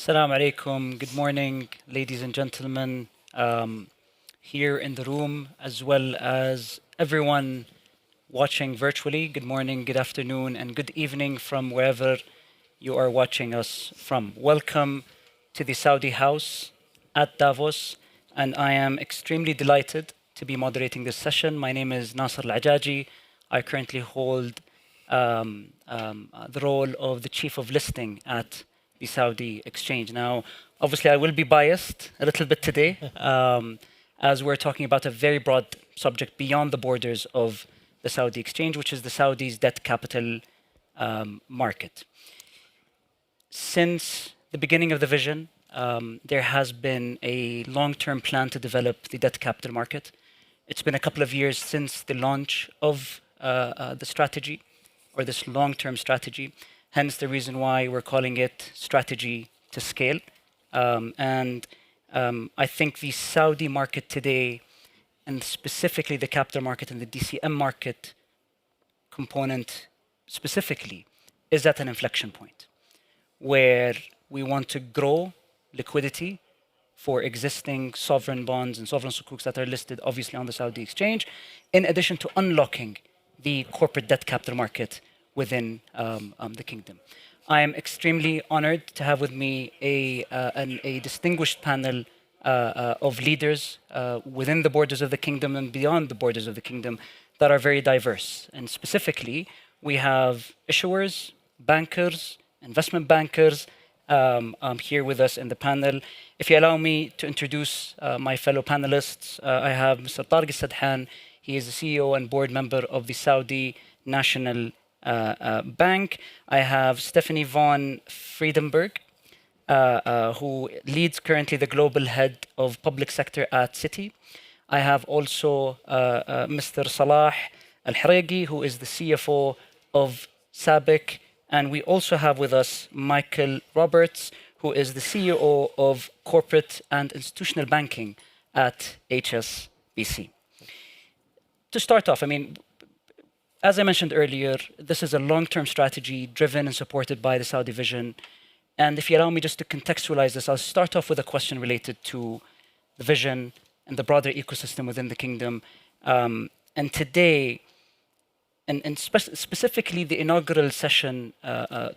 Assalamu alaikum. Good morning, ladies and gentlemen, here in the room, as well as everyone watching virtually. Good morning, good afternoon, and good evening from wherever you are watching us from. Welcome to the Saudi House at Davos, and I am extremely delighted to be moderating this session. My name is Nasser Al-Ajaji. I currently hold the role of the Chief of Listing at the Saudi Exchange. Now, obviously, I will be biased a little bit today, as we're talking about a very broad subject beyond the borders of the Saudi Exchange, which is the Saudi's debt capital market. Since the beginning of the vision, there has been a long-term plan to develop the debt capital market. It's been a couple of years since the launch of the strategy, or this long-term strategy, hence the reason why we're calling it strategy to scale. I think the Saudi market today, and specifically the capital market and the DCM market component specifically, is at an inflection point where we want to grow liquidity for existing sovereign bonds and sovereign sukuks that are listed obviously on the Saudi exchange, in addition to unlocking the corporate debt capital market within the kingdom. I am extremely honored to have with me a distinguished panel of leaders within the borders of the kingdom and beyond the borders of the kingdom that are very diverse. And specifically, we have issuers, bankers, investment bankers here with us in the panel. If you allow me to introduce my fellow panelists, I have Mr. Tariq Sadhan. He is the CEO and board member of the Saudi National Bank. I have Stephanie von Friedenberg, who leads currently the global head of public sector at Citi. I have also Mr. Salah Al-Haregi, who is the CFO of SABIC. And we also have with us Michael Roberts, who is the CEO of corporate and institutional banking at HSBC. To start off, as I mentioned earlier, this is a long-term strategy driven and supported by the Saudi vision. And if you allow me just to contextualize this, I'll start off with a question related to the vision and the broader ecosystem within the kingdom. And today, and specifically the inaugural session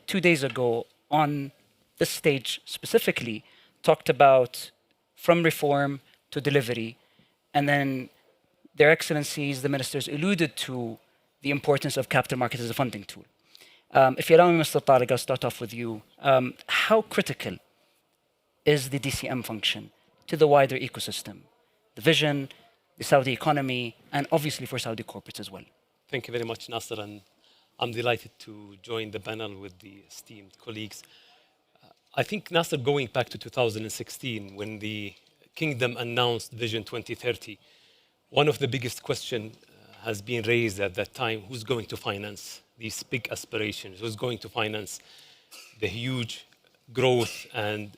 2 days ago on this stage specifically, talked about from reform to delivery. And then their excellencies, the ministers, alluded to the importance of capital markets as a funding tool. If you allow me, Mr. Tariq, I'll start off with you. How critical is the DCM function to the wider ecosystem, the vision, the Saudi economy, and obviously for Saudi corporates as well? Thank you very much, Nasser, and I'm delighted to join the panel with the esteemed colleagues. I think, Nasser, going back to 2016, when the Kingdom announced Vision 2030, one of the biggest questions has been raised at that time: who's going to finance these big aspirations? Who's going to finance the huge growth and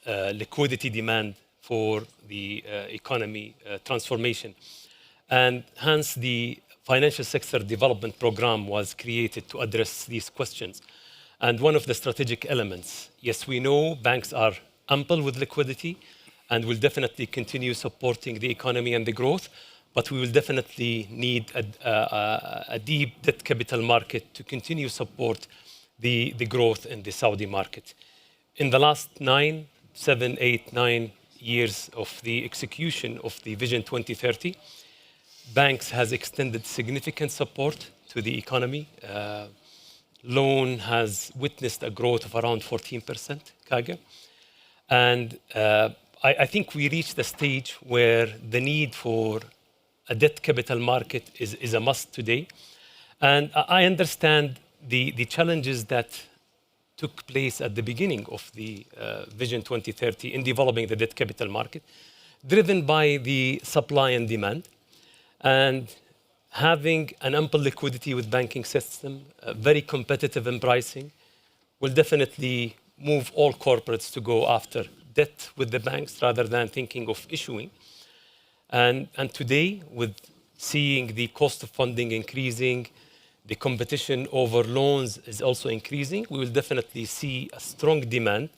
liquidity demand for the economy transformation? And hence, the Financial Sector Development Program was created to address these questions. And one of the strategic elements, yes, we know banks are ample with liquidity and will definitely continue supporting the economy and the growth, but we will definitely need a deep debt capital market to continue support the growth in the Saudi market. In the last 7, 8, 9 years of the execution of the Vision 2030, banks has extended significant support to the economy. Loan has witnessed a growth of around 14% CAGR. And I think we reached a stage where the need for a debt capital market is a must today. And I understand the challenges that took place at the beginning of the Vision 2030 in developing the debt capital market, driven by the supply and demand. And having an ample liquidity with banking system, very competitive in pricing, will definitely move all corporates to go after debt with the banks rather than thinking of issuing. And today, with seeing the cost of funding increasing, the competition over loans is also increasing, we will definitely see a strong demand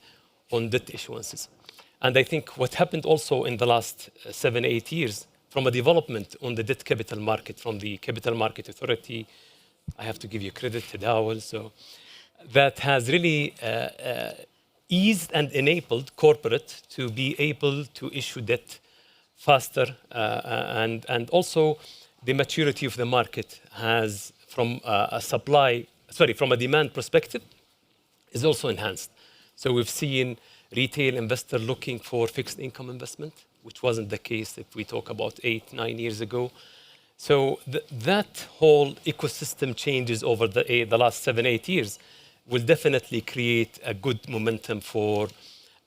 on debt issuances. And I think what happened also in the last 7, 8 years from a development on the debt capital market, from the Capital Market Authority, I have to give you credit to Dawel, so that has really eased and enabled corporate to be able to issue debt faster, and also the maturity of the market has, from from a demand perspective, is also enhanced. So we've seen retail investor looking for fixed income investment, which wasn't the case if we talk about 8, 9 years ago. So that whole ecosystem changes over the last 7, 8 years will definitely create a good momentum for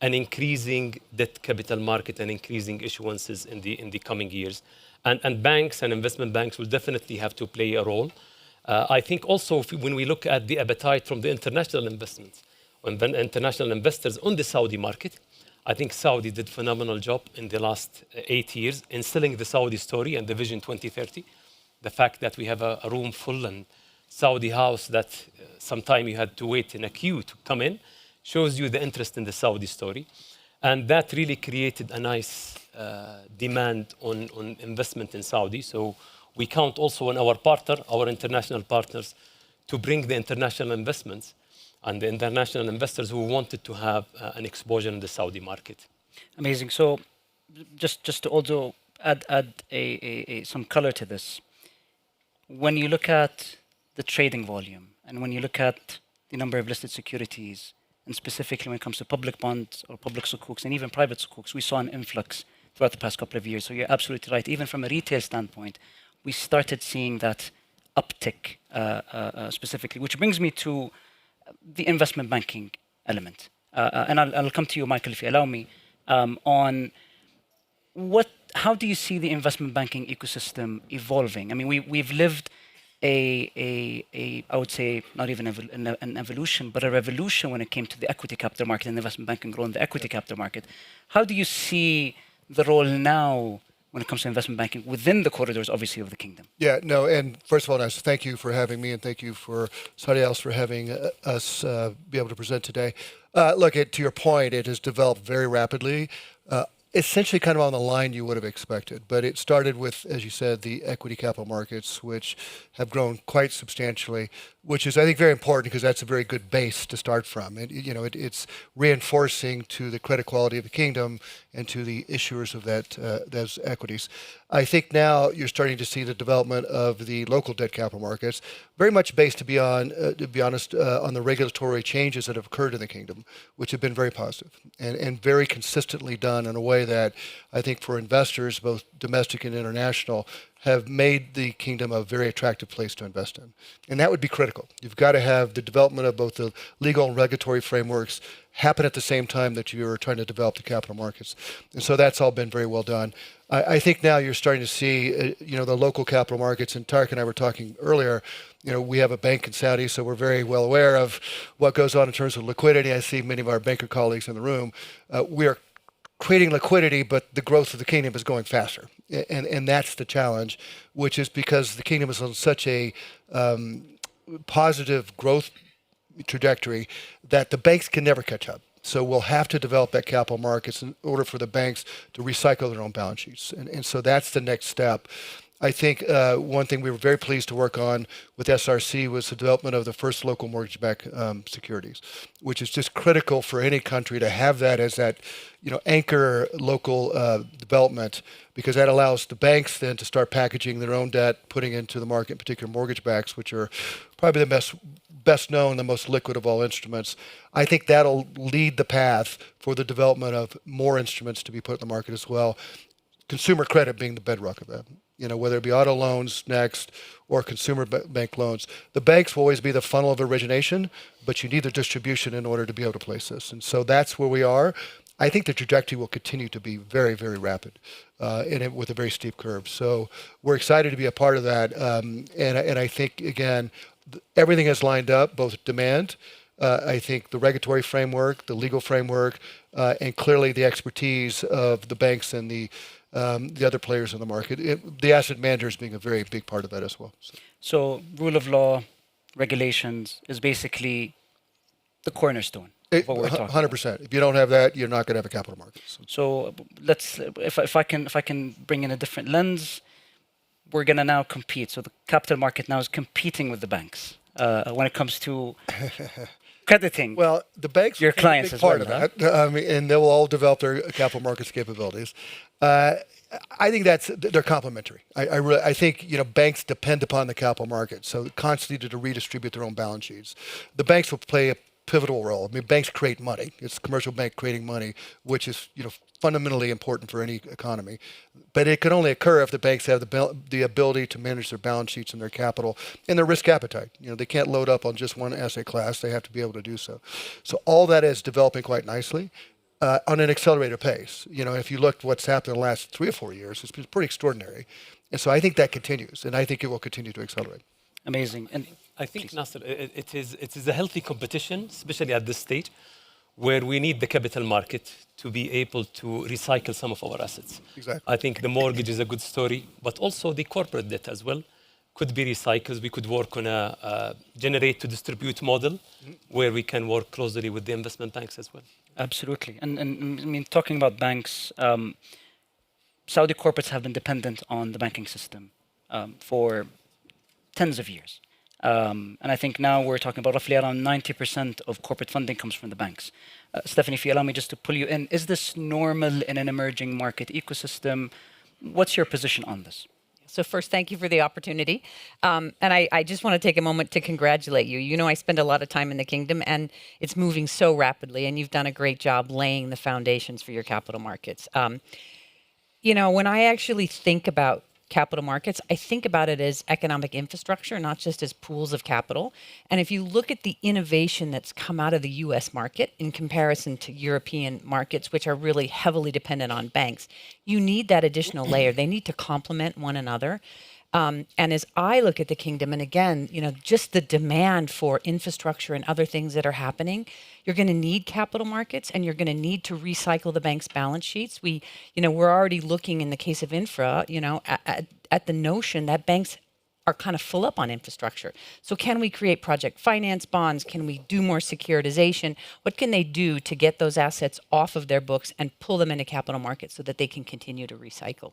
an increasing debt capital market and increasing issuances in the coming years. And banks and investment banks will definitely have to play a role. I think also when we look at the appetite from the international investments, when the international investors on the Saudi market, I think Saudi did a phenomenal job in the last 8 years in selling the Saudi story and the Vision 2030. The fact that we have a room full and Saudi house that sometime you had to wait in a queue to come in shows you the interest in the Saudi story. And that really created a nice demand on investment in Saudi. So we count also on our international partners, to bring the international investments and the international investors who wanted to have an exposure in the Saudi market. Amazing. So just to also add some color to this, when you look at the trading volume and when you look at the number of listed securities, and specifically when it comes to public bonds or public sukuks and even private sukuks, we saw an influx throughout the past couple of years. So you're absolutely right. Even from a retail standpoint, we started seeing that uptick specifically, which brings me to the investment banking element. And I'll come to you, Michael, if you allow me, on how do you see the investment banking ecosystem evolving? I mean, we've lived I would say, not even an evolution, but a revolution when it came to the equity capital market and investment banking growing the equity capital market. How do you see the role now when it comes to investment banking within the corridors, obviously, of the kingdom? Yeah, no, and first of all, Nas, thank you for having me, and thank you for Saudi House for having us be able to present today. Look, to your point, it has developed very rapidly. Essentially kind of on the line you would have expected. But it started with, as you said, the equity capital markets, which have grown quite substantially, which is, I think, very important because that's a very good base to start from. It's reinforcing to the credit quality of the kingdom and to the issuers of those equities. I think now you're starting to see the development of the local debt capital markets, very much based, to be honest, on the regulatory changes that have occurred in the kingdom, which have been very positive and very consistently done in a way that I think for investors, both domestic and international, have made the kingdom a very attractive place to invest in. And that would be critical. You've got to have the development of both the legal and regulatory frameworks happen at the same time that you're trying to develop the capital markets. And so that's all been very well done. I think now you're starting to see, the local capital markets, and Tarek and I were talking earlier, we have a bank in Saudi, so we're very well aware of what goes on in terms of liquidity. I see many of our banker colleagues in the room. We are creating liquidity, but the growth of the kingdom is going faster. And that's the challenge, which is because the kingdom is on such a positive growth trajectory that the banks can never catch up. So we'll have to develop that capital markets in order for the banks to recycle their own balance sheets. And so that's the next step. I think one thing we were very pleased to work on with SRC was the development of the first local mortgage-backed securities, which is just critical for any country to have that as that, anchor local development, because that allows the banks then to start packaging their own debt, putting into the market, in particular mortgage backs, which are probably the best known, the most liquid of all instruments. I think that'll lead the path for the development of more instruments to be put in the market as well. Consumer credit being the bedrock of that. Whether it be auto loans next or consumer bank loans. The banks will always be the funnel of origination, but you need the distribution in order to be able to place this. And so that's where we are. I think the trajectory will continue to be very, very rapid with a very steep curve. So we're excited to be a part of that. And I think, again, everything is lined up, both demand, I think the regulatory framework, the legal framework, and clearly the expertise of the banks and the other players in the market. The asset managers being a very big part of that as well. So rule of law, regulations is basically the cornerstone. of what we're talking about. 100%. If you don't have that, you're not going to have a capital markets. So let's, if I can bring in a different lens, we're going to now compete. So the capital market now is competing with the banks when it comes to crediting. Well, the banks Your are a clients big as part well, of that, and they will all develop their capital markets capabilities. I think they're complementary. I think banks depend upon the capital markets, so constantly to redistribute their own balance sheets. The banks will play a pivotal role. I mean, banks create money. It's a commercial bank creating money, which is fundamentally important for any economy. But it can only occur if the banks have the ability to manage their balance sheets and their capital and their risk appetite. They can't load up on just one asset class. They have to be able to do so. So all that is developing quite nicely. On an accelerated pace. If you looked what's happened in the last 3 or 4 years, it's been pretty extraordinary. And so I think that continues, and I think it will continue to accelerate. Amazing. And I think, Nasser, it is a healthy competition, especially at this stage, where we need the capital market to be able to recycle some of our assets. Exactly. I think the mortgage is a good story, but also the corporate debt as well could be recycled. We could work on a generate to distribute model where we can work closely with the investment banks as well. absolutely. And I mean, talking about banks, Saudi corporates have been dependent on the banking system for tens of years. And I think now we're talking about roughly around 90% of corporate funding comes from the banks. Stephanie, if you allow me just to pull you in, is this normal in an emerging market ecosystem? What's your position on this? So first, thank you for the opportunity. And I just want to take a moment to congratulate you. I spend a lot of time in the kingdom, and it's moving so rapidly, and you've done a great job laying the foundations for your capital markets. When I actually think about capital markets, I think about it as economic infrastructure, not just as pools of capital. And if you look at the innovation that's come out of the US market in comparison to European markets, which are really heavily dependent on banks, you need that additional layer. They need to complement one another. And as I look at the kingdom, and again, just the demand for infrastructure and other things that are happening, you're going to need capital markets, and you're going to need to recycle the bank's balance sheets. We're already looking in the case of infra, at the notion that banks are kind of full up on infrastructure. So can we create project finance bonds? Can we do more securitization? What can they do to get those assets off of their books and pull them into capital markets so that they can continue to recycle?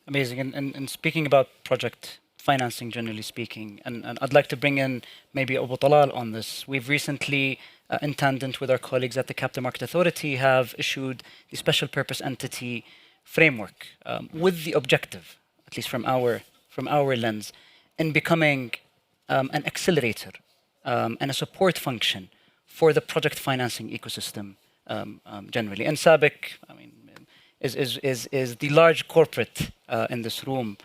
Amazing. And speaking about project financing, generally speaking, and I'd like to bring in maybe Abu Talal on this. We've recently, in tandem with our colleagues at the Capital Market Authority, have issued the special purpose entity framework with the objective, at least from our lens, in becoming an accelerator and a support function for the project financing ecosystem generally. And SABIC, is the large corporate in this room.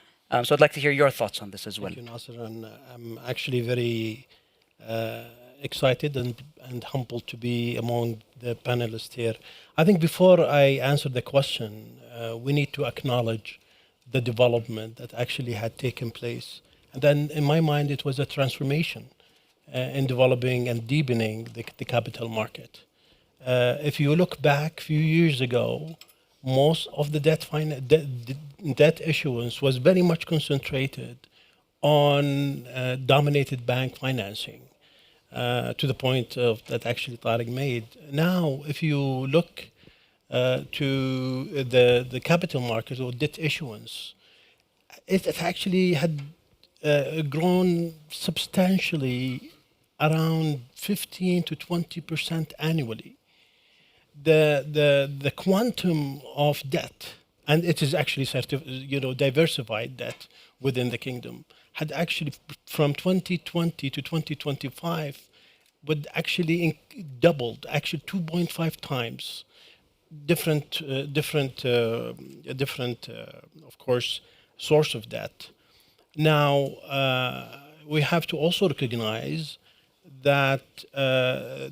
So I'd like to hear your thoughts on this as well. Thank you, Nasser. And I'm actually very excited and humbled to be among the panelists here. I think before I answer the question, we need to acknowledge the development that actually had taken place. And then in my mind, it was a transformation in developing and deepening the capital market. If you look back a few years ago, most of the debt issuance was very much concentrated on dominated bank financing, to the point of that actually Tariq made. Now, if you look to the capital market or debt issuance, it actually had grown substantially around 15 to 20% annually. The quantum of debt, and it is actually diversified debt within the kingdom, had actually from 2020 to 2025 would actually doubled, actually 2.5 times. Different, of course, source of debt. Now, we have to also recognize that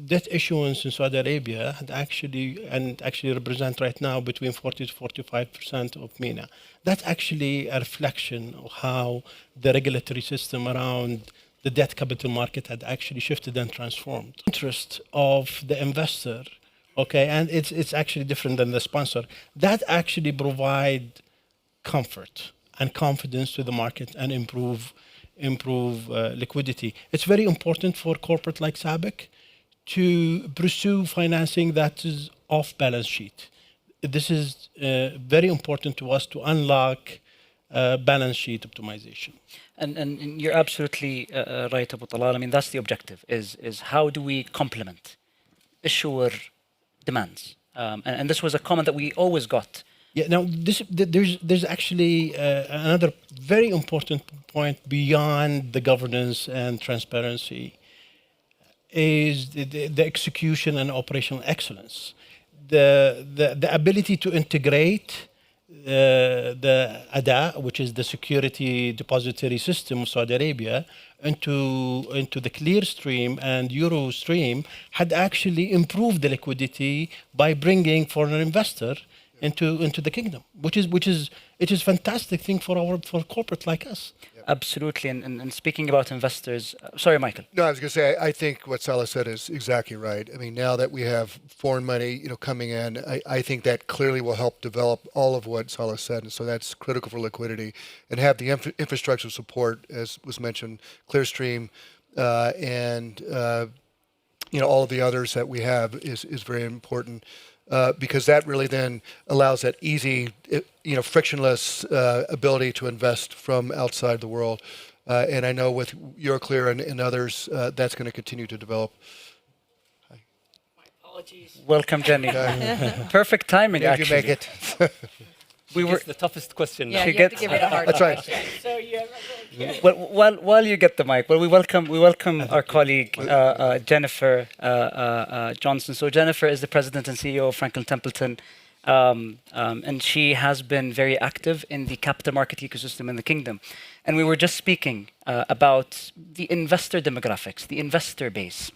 debt issuance in Saudi Arabia had actually represent right now between 40 to 45% of MENA. That's actually a reflection of how the regulatory system around the debt capital market had actually shifted and transformed. Interest of the investor, okay, and it's actually different than the sponsor. That actually provide comfort and confidence to the market and improve liquidity. It's very important for corporate like SABIC to pursue financing that is off balance sheet. This is very important to us to unlock balance sheet optimization. And you're absolutely right, Abu Talal. I mean, that's the objective, is how do we complement issuer demands? And this was a comment that we always got. Yeah. Now, there's actually another very important point beyond the governance and transparency is the execution and operational excellence. The ability to integrate the ADA, which is the security depository system of Saudi Arabia, into the Clearstream and Eurostream had actually improved the liquidity by bringing foreign investor into the kingdom, which is fantastic thing for corporate like us. Absolutely. And speaking about investors, sorry, Michael. No, I was going to say, I think what Salah said is exactly right. I mean, now that we have foreign money, coming in, I think that clearly will help develop all of what Salah said, and so that's critical for liquidity. And have the infrastructure support, as was mentioned, Clearstream, and all of the others that we have is very important. Because that really then allows that easy, frictionless ability to invest from outside the world. And I know with Euroclear and others, that's going to continue to develop. My apologies. Welcome, Jenny. Perfect timing, Did you actually. make it? We were It's the toughest question Yeah, now. you She have to gets- give her the hard That's right. question. So you have while you get the mic, well, we welcome our colleague Jennifer Johnson. So Jennifer is the president and CEO of Franklin Templeton, and she has been very active in the capital market ecosystem in the kingdom. And we were just speaking about the investor demographics, the investor base,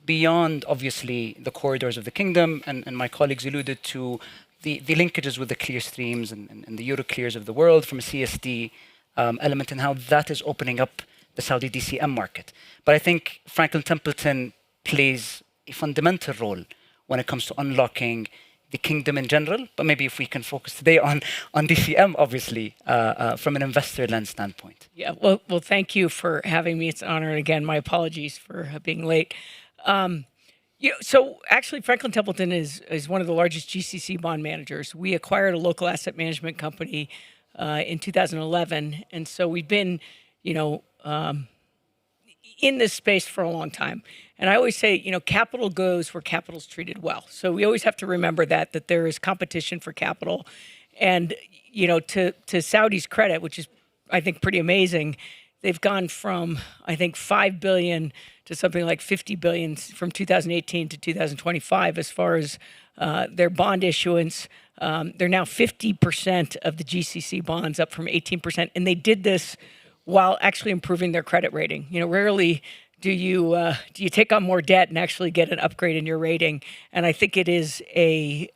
beyond obviously the corridors of the kingdom. And my colleagues alluded to the linkages with the Clearstreams and the Euroclears of the world from a CSD element, and how that is opening up the Saudi DCM market. But I think Franklin Templeton plays a fundamental role when it comes to unlocking the kingdom in general, but maybe if we can focus today on DCM, obviously, from an investor lens standpoint. Yeah, well, thank you for having me. It's an honor. And again, my apologies for being late. So actually, Franklin Templeton is one of the largest GCC bond managers. We acquired a local asset management company in 2011, and so we've been, in this space for a long time. And I always say, capital goes where capital's treated well. So we always have to remember that there is competition for capital. And, to Saudi's credit, which is, I think, pretty amazing, they've gone from, I think, 5 billion to something like 50 billion from 2018 to 2025 as far as their bond issuance. They're now 50% of the GCC bonds, up from 18%. And they did this while actually improving their credit rating. Rarely do you take on more debt and actually get an upgrade in your rating. And I think it is it's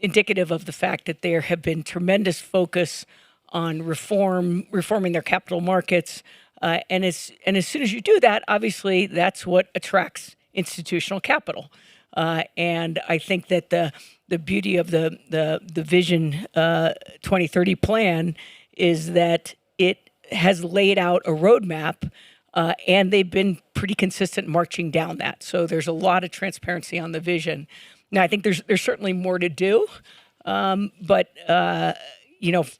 indicative of the fact that there have been tremendous focus on reforming their capital markets. And as soon as you do that, obviously that's what attracts institutional capital. And I think that the beauty of the Vision 2030 plan is that it has laid out a roadmap, and they've been pretty consistent marching down that. So there's a lot of transparency on the vision. Now, I think there's certainly more to do, but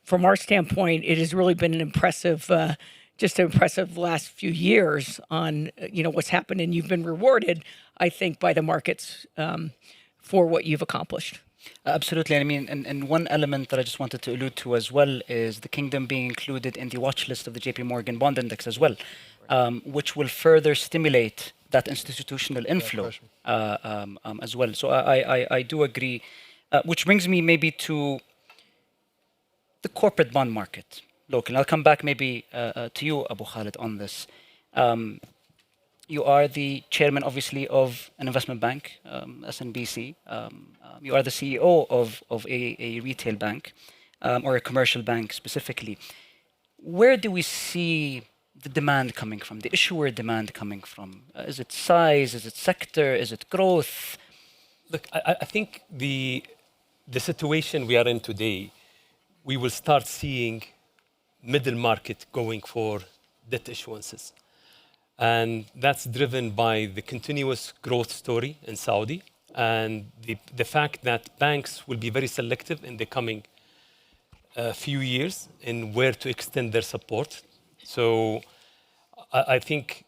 from our standpoint, it has really been an impressive last few years on what's happened, and you've been rewarded, I think, by the markets for what you've accomplished. Absolutely. I mean, and one element that I just wanted to allude to as well is the kingdom being included in the watch list of the JP Morgan Bond Index as well, which will further stimulate that institutional inflow as well. So I do agree, which brings me maybe to the corporate bond market locally. I'll come back maybe to you, Abu Khalid, on this. You are the chairman, obviously, of an investment bank, SNBC. You are the CEO of a retail bank, or a commercial bank specifically. Where do we see the demand coming from, the issuer demand coming from? Is it size? Is it sector? Is it growth? Look, I think the situation we are in today, we will start seeing middle market going for debt issuances. And that's driven by the continuous growth story in Saudi and the fact that banks will be very selective in the coming few years in where to extend their support. So I think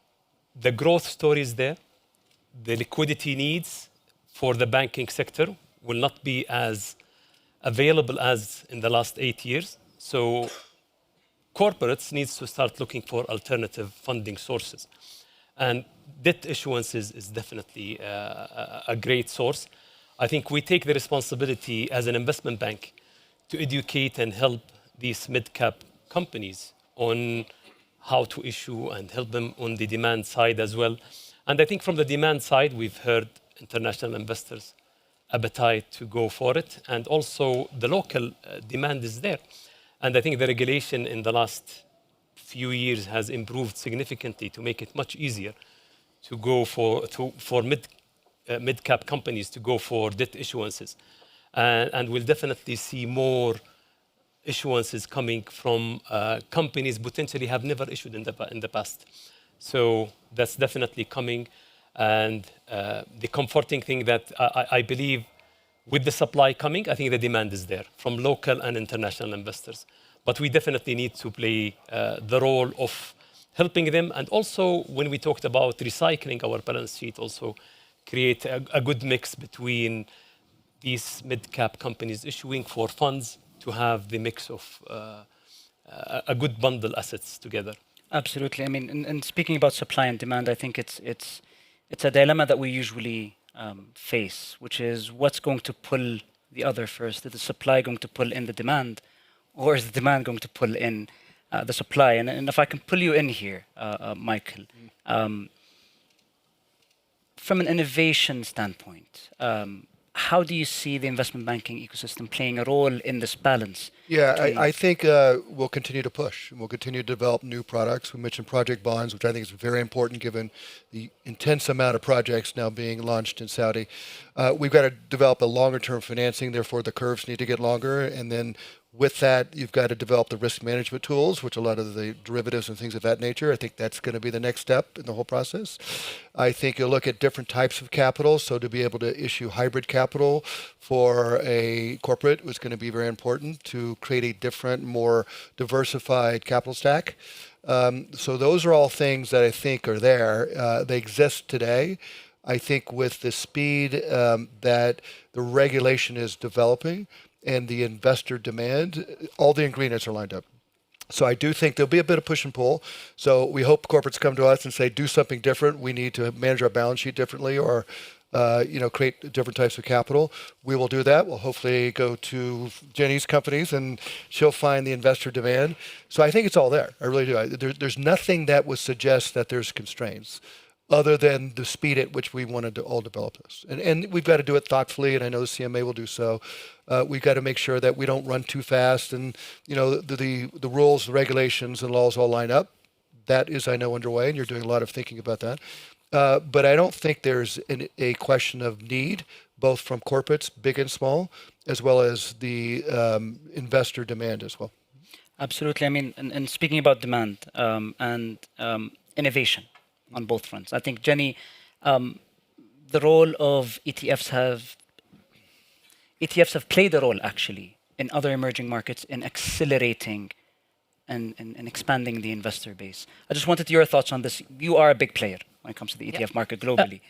the growth story is there. The liquidity needs for the banking sector will not be as available as in the last 8 years. So corporates needs to start looking for alternative funding sources. And debt issuances is definitely a great source. I think we take the responsibility as an investment bank to educate and help these mid-cap companies on how to issue and help them on the demand side as well. And I think from the demand side, we've heard international investors' appetite to go for it. And also the local demand is there. And I think the regulation in the last few years has improved significantly to make it much easier to go for mid-cap companies to go for debt issuances. And we'll definitely see more issuances coming from companies potentially have never issued in the past. So that's definitely coming. And the comforting thing that I believe with the supply coming, I think the demand is there from local and international investors. But we definitely need to play the role of helping them. And also when we talked about recycling our balance sheet, also create a good mix between these mid-cap companies issuing for funds to have the mix of a good bundle assets together. Absolutely. I mean, and speaking about supply and demand, I think it's a dilemma that we usually face, which is what's going to pull the other first? Is the supply going to pull in the demand, or is the demand going to pull in the supply? And if I can pull you in here, Michael, from an innovation standpoint, how do you see the investment banking ecosystem playing a role in this balance? Yeah, between- I think we'll continue to push and we'll continue to develop new products. We mentioned project bonds, which I think is very important given the intense amount of projects now being launched in Saudi. We've got to develop a longer term financing, therefore the curves need to get longer. And then with that, you've got to develop the risk management tools, which a lot of the derivatives and things of that nature. I think that's going to be the next step in the whole process. I think you'll look at different types of capital. So to be able to issue hybrid capital for a corporate was going to be very important to create a different, more diversified capital stack. So those are all things that I think are there. They exist today. I think with the speed that the regulation is developing, and the investor demand, all the ingredients are lined up. So I do think there'll be a bit of push and pull. So we hope corporates come to us and say, do something different. We need to manage our balance sheet differently or create different types of capital. We will do that. We'll hopefully go to Jenny's companies and she'll find the investor demand. So I think it's all there. I really do. There's nothing that would suggest that there's constraints other than the speed at which we wanted to all develop this. And we've got to do it thoughtfully, and I know the CMA will do so. We've got to make sure that we don't run too fast and, the rules, the regulations, and laws all line up. That is, I know, underway, and you're doing a lot of thinking about that. But I don't think there's a question of need, both from corporates, big and small, as well as the investor demand as well. Absolutely. I mean, and speaking about demand and innovation on both fronts, I think, Jenny, the role of ETFs have played a role actually in other emerging markets in accelerating and expanding the investor base. I just wanted your thoughts on this. You are a big player when it comes to the ETF market globally.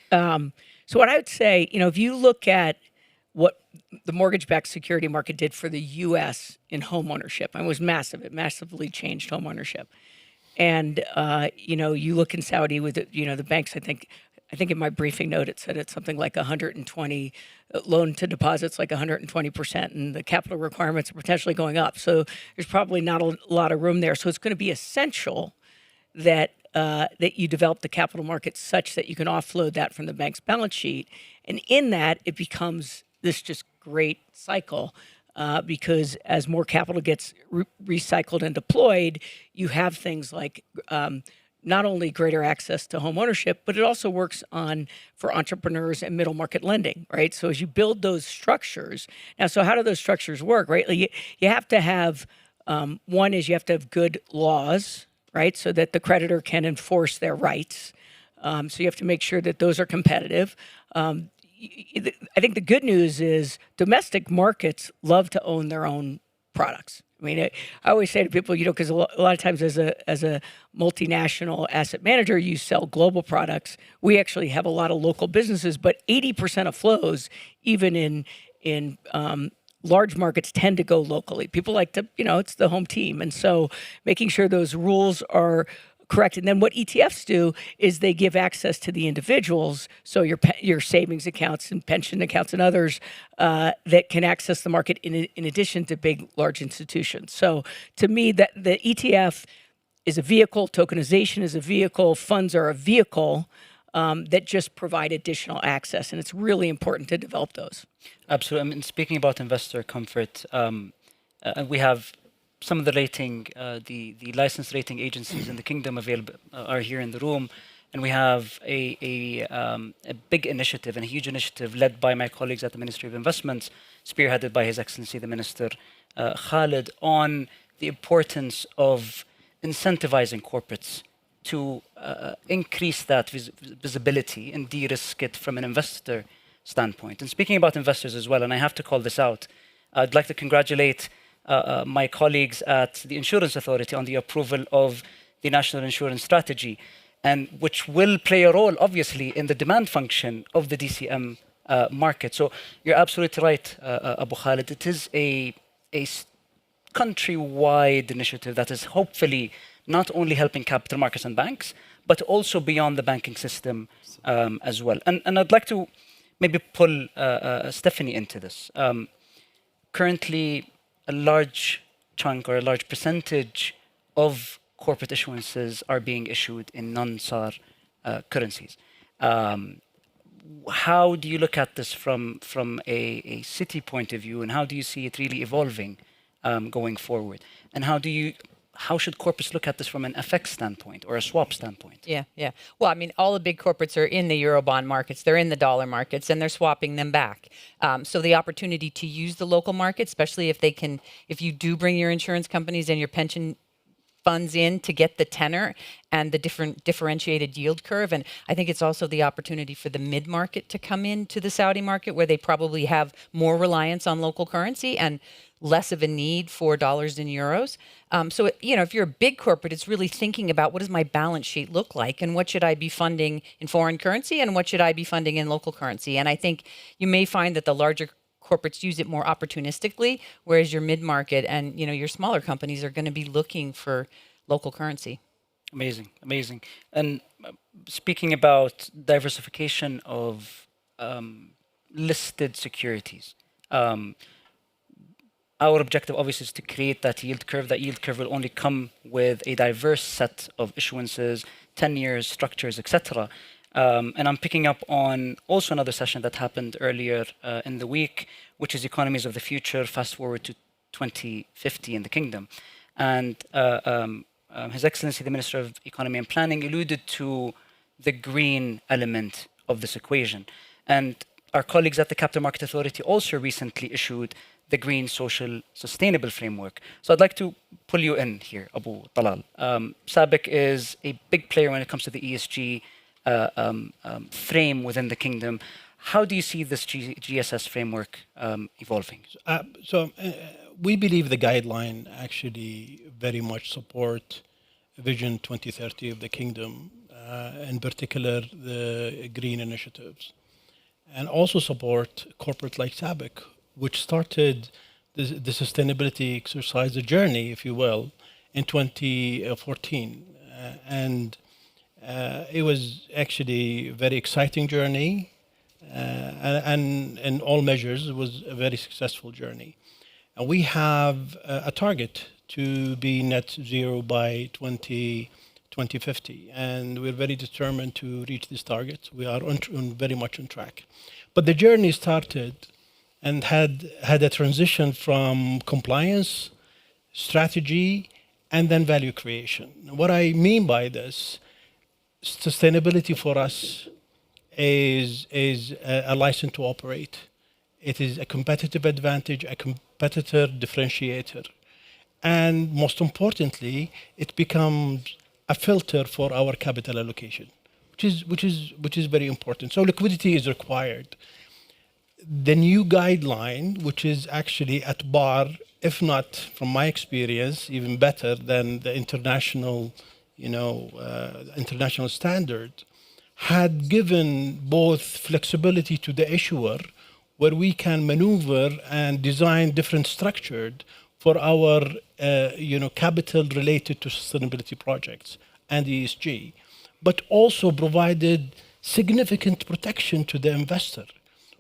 So what I would say, if you look at what the mortgage-backed security market did for the U.S. in home ownership, it was massive. It massively changed home ownership. And, you look in Saudi with, the banks, I think in my briefing note, it said it's something like 120 loan to deposits, like 120%, and the capital requirements are potentially going up. So there's probably not a lot of room there. So it's going to be essential that you develop the capital market such that you can offload that from the bank's balance sheet. And in that, it becomes this just great cycle. Because as more capital gets recycled and deployed, you have things like not only greater access to home ownership, but it also works for entrepreneurs and middle market lending, right? So as you build those structures, now, so how do those structures work, right? Like you have to have, one is you have to have good laws, right? So that the creditor can enforce their rights. So you have to make sure that those are competitive. I think the good news is domestic markets love to own their own products. I mean, I always say to people, because a lot of times as a multinational asset manager, you sell global products. We actually have a lot of local businesses, but 80% of flows, even in large markets, tend to go locally. People like to, it's the home team, and so making sure those rules are correct. And then what ETFs do is they give access to the individuals, so your savings accounts and pension accounts and others that can access the market in addition to big, large institutions. So to me, that the ETF is a vehicle, tokenization is a vehicle, funds are a vehicle that just provide additional access. And it's really important to develop those. Absolutely. I mean, speaking about investor comfort, we have some of the the licensed rating agencies in the kingdom available are here in the room, and we have a big initiative and a huge initiative led by my colleagues at the Ministry of Investments, spearheaded by His Excellency the Minister Khalid, on the importance of incentivizing corporates to increase that visibility and de-risk it from an investor standpoint. And speaking about investors as well, and I have to call this out, I'd like to congratulate my colleagues at the Insurance Authority on the approval of the National Insurance Strategy, and which will play a role, obviously, in the demand function of the DCM market. So you're absolutely right, Abu Khalid. It is a countrywide initiative that is hopefully not only helping capital markets and banks, but also beyond the banking system as well. And I'd like to maybe pull Stephanie into this. Currently, a large chunk or a large percentage of corporate issuances are being issued in non-SAR currencies. How do you look at this from a city point of view, and how do you see it really evolving going forward? And how should corporates look at this from an FX standpoint or a swap standpoint? Yeah. Well, I mean, all the big corporates are in the Eurobond markets, they're in the dollar markets, and they're swapping them back. So the opportunity to use the local market, especially if you do bring your insurance companies and your pension funds in to get the tenor and the differentiated yield curve. And I think it's also the opportunity for the mid-market to come into the Saudi market, where they probably have more reliance on local currency and less of a need for dollars and euros. So, if you're a big corporate, it's really thinking about, what does my balance sheet look like, and what should I be funding in foreign currency, and what should I be funding in local currency? And I think you may find that the larger corporates use it more opportunistically, whereas your mid-market and your smaller companies are going to be looking for local currency. Amazing. And speaking about diversification of listed securities, our objective obviously is to create that yield curve. That yield curve will only come with a diverse set of issuances, 10 years, structures, etc. And I'm picking up on also another session that happened earlier in the week, which is Economies of the Future, fast forward to 2050 in the kingdom. And His Excellency the Minister of Economy and Planning alluded to the green element of this equation. And our colleagues at the Capital Market Authority also recently issued the Green Social Sustainable Framework. So I'd like to pull you in here, Abu Talal. SABIC is a big player when it comes to the ESG frame within the kingdom. How do you see this GSS framework evolving? We believe the guideline actually very much support Vision 2030 of the kingdom, in particular the green initiatives, and also support corporate like SABIC, which started the sustainability exercise, the journey, if you will, in 2014. And it was actually a very exciting journey, and in all measures, it was a very successful journey. And we have a target to be net zero by 2050, and we're very determined to reach this target. We are very much on track. But the journey started and had a transition from compliance, strategy, and then value creation. What I mean by this, sustainability for us is a license to operate. It is a competitive advantage, a competitor differentiator. And most importantly, it becomes a filter for our capital allocation, which is very important. So liquidity is required. The new guideline, which is actually at par, if not from my experience, even better than the international, international standard, had given both flexibility to the issuer, where we can maneuver and design different structured for our, capital related to sustainability projects and ESG, but also provided significant protection to the investor,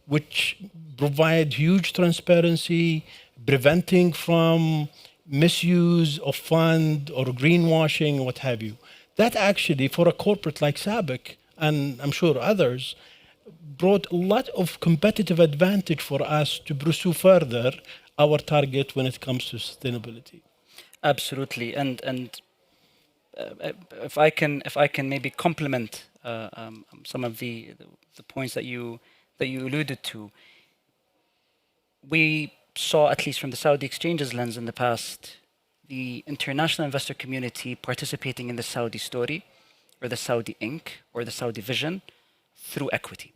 which provide huge transparency, preventing from misuse of fund or greenwashing, what have you. That actually, for a corporate like SABIC, and I'm sure others, brought a lot of competitive advantage for us to pursue further our target when it comes to sustainability. Absolutely, and if I can maybe complement some of the points that you alluded to, we saw, at least from the Saudi exchanges lens in the past, the international investor community participating in the Saudi story, or the Saudi Inc., or the Saudi vision through equity.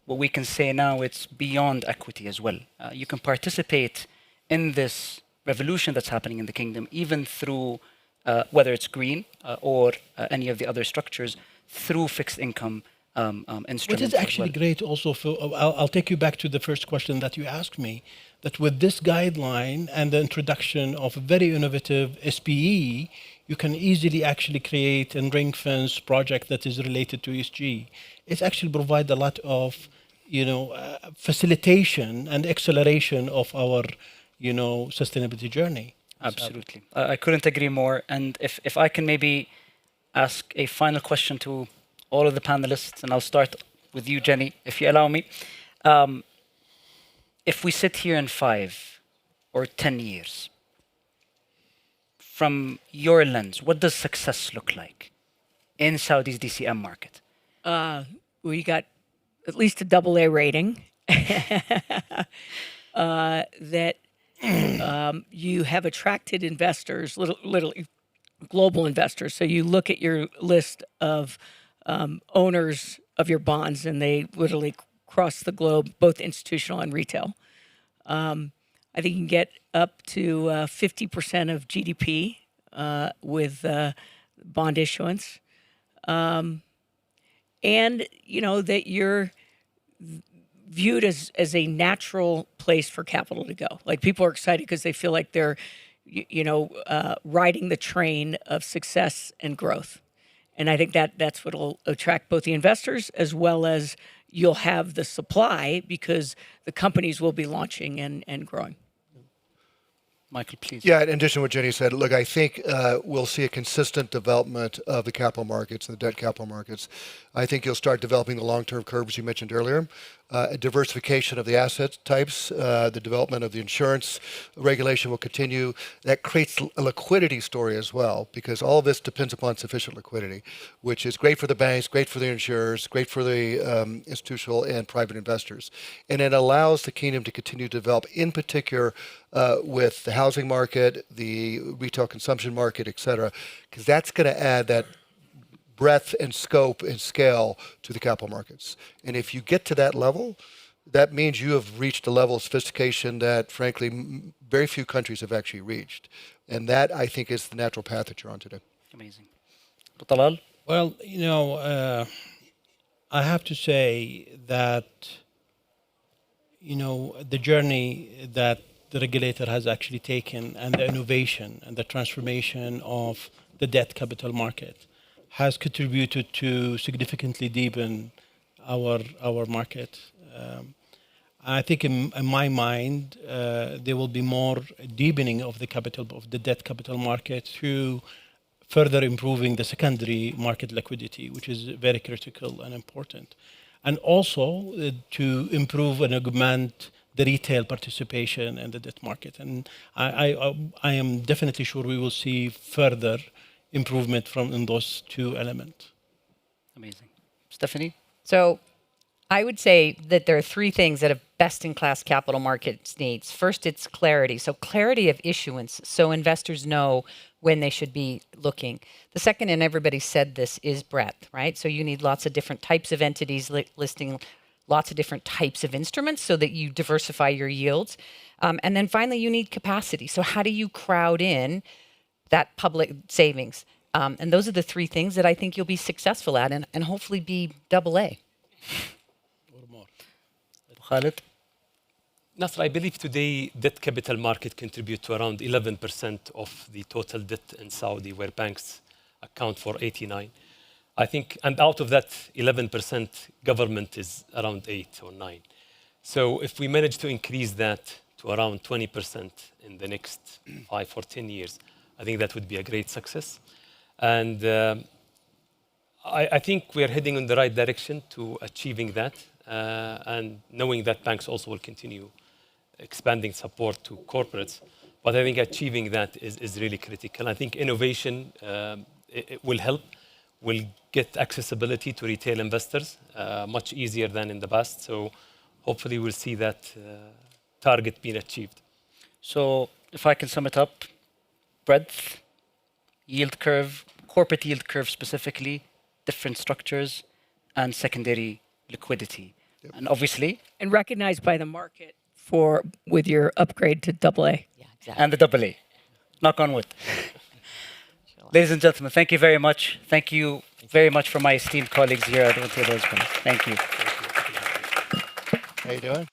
What we can say now, it's beyond equity as well. You can participate in this revolution that's happening in the kingdom, even through whether it's green or any of the other structures, through fixed income instruments. Which is actually great also for, I'll take you back to the first question that you asked me, that with this guideline and the introduction of a very innovative SPE, you can easily actually create and ring fence project that is related to ESG. It's actually provide a lot of, facilitation and acceleration of our, sustainability journey. Absolutely. I couldn't agree more. And if I can maybe ask a final question to all of the panelists, and I'll start with you, Jenny, if you allow me. If we sit here in 5 or 10 years, from your lens, what does success look like in Saudi's DCM market? We got at least a AA rating. That you have attracted investors, literally global investors. So you look at your list of owners of your bonds, and they literally cross the globe, both institutional and retail. I think you can get up to 50% of GDP with bond issuance. And, that you're viewed as a natural place for capital to go. Like, people are excited because they feel like they're, riding the train of success and growth. And I think that's what will attract both the investors, as well as you'll have the supply, because the companies will be launching and growing. Michael, please. Yeah, in addition to what Jenny said, look, I think we'll see a consistent development of the capital markets, the debt capital markets. I think you'll start developing the long-term curves you mentioned earlier, a diversification of the asset types, the development of the insurance regulation will continue. That creates a liquidity story as well, because all of this depends upon sufficient liquidity, which is great for the banks, great for the insurers, great for the institutional and private investors. And it allows the kingdom to continue to develop, in particular, with the housing market, the retail consumption market, et cetera, because that's going to add that breadth and scope and scale to the capital markets. And if you get to that level, that means you have reached a level of sophistication that, frankly, very few countries have actually reached. And that, I think, is the natural path that you're on today. Amazing. Talal? Well, I have to say that, the journey that the regulator has actually taken, and the innovation and the transformation of the debt capital market, has contributed to significantly deepen our market. I think in my mind, there will be more deepening of the debt capital market through further improving the secondary market liquidity, which is very critical and important, and also to improve and augment the retail participation in the debt market. And I am definitely sure we will see further improvement in those two elements. Amazing. Stephanie? So I would say that there are three things that a best-in-class capital markets needs. First, it's clarity. So clarity of issuance, so investors know when they should be looking. The second, and everybody said this, is breadth, right? So you need lots of different types of entities listing lots of different types of instruments so that you diversify your yields. And then finally, you need capacity. So how do you crowd in that public savings? And those are the three things that I think you'll be successful at and hopefully be AA. Or more. Khalid? Nasser, I believe today debt capital market contribute to around 11% of the total debt in Saudi, where banks account for 89. I think, and out of that 11%, government is around 8 or 9. So if we manage to increase that to around 20% in the next 5 or 10 years, I think that would be a great success. And I think we are heading in the right direction to achieving that, and knowing that banks also will continue expanding support to corporates. But I think achieving that is really critical. I think innovation it will help, will get accessibility to retail investors much easier than in the past. So hopefully we'll see that target being achieved. So if I can sum it up, breadth, yield curve, corporate yield curve specifically, different structures, and secondary liquidity. And obviously, And recognized by the market with your upgrade to AA. Yeah, exactly. and the AA. Knock on wood. Ladies and gentlemen, thank you very much. Thank you very much for my esteemed colleagues here at Thank you. How you doing?